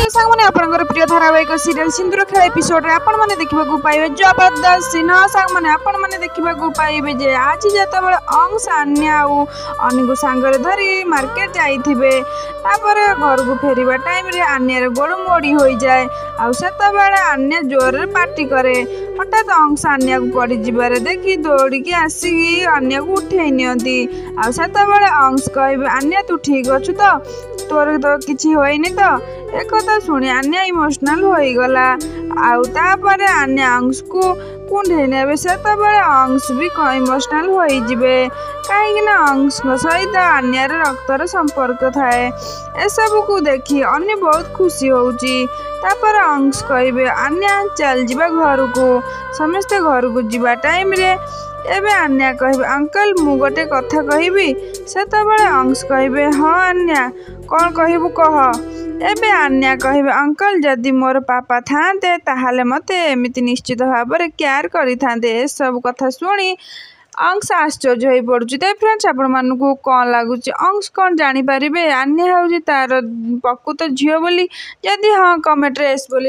Hello सांगने आपनकर प्रिय धारावाहिक सीरियल सिंदूर खेल एपिसोड रे आपण माने देखिबाकू पाइबे जबरदस्त सीन सांग माने आपण माने देखिबाकू पाइबे जे आज जतबेले अंश अन्या आउ अनिको सांगरे धरी मार्केट जाइथिबे तापरे घर को फेरिबा टाइम रे अन्यार गोड़ मोड़ी होई जाए आउ सेतबेले अन्या जोर रे पार्टी करे हठात अंश अन्या को पड़ी जिबारे देखि दौड़ी के आसी अन्या को उठेई नियंती आउ सेतबेले अंश कहबे अन्या तू ठीक अछु तो तोर तो किछि होइनी तो एक कथा शुणी अन्या इमोशनल होईगला आउ तापरे अन्या अंश को कुंडे नेबे सेतबेले अंश भी इमोशनल होई जिबे कहीं अंश सहित अन्यार रक्तर संपर्क थाए एसबू को देखी अन्य बहुत खुशी होउची तापर अंश कहबे अन्या चल जिबा घर को समस्ते घर को जिबा टाइम रे एबे अन्या कहबे अंकल मु गोटे कथा कहबी सेतबेले अंश कहबे हाँ अन्या कौन कहबू कह एबे अन्या कहबे अंकल जदि मोर पापा थांते ताहाले मते एमिति निश्चित भाव में केयर करि थांते ए सब कथा सुनी अंश आश्चर्य हो पड़ुची। तो फ्रेंड्स आपण मानकू कौन लगुच अंश कौन जानी पारिबे अन्या हउची तार प्रकृत झियो बोली जदि हाँ कमेंट रे एस बोली।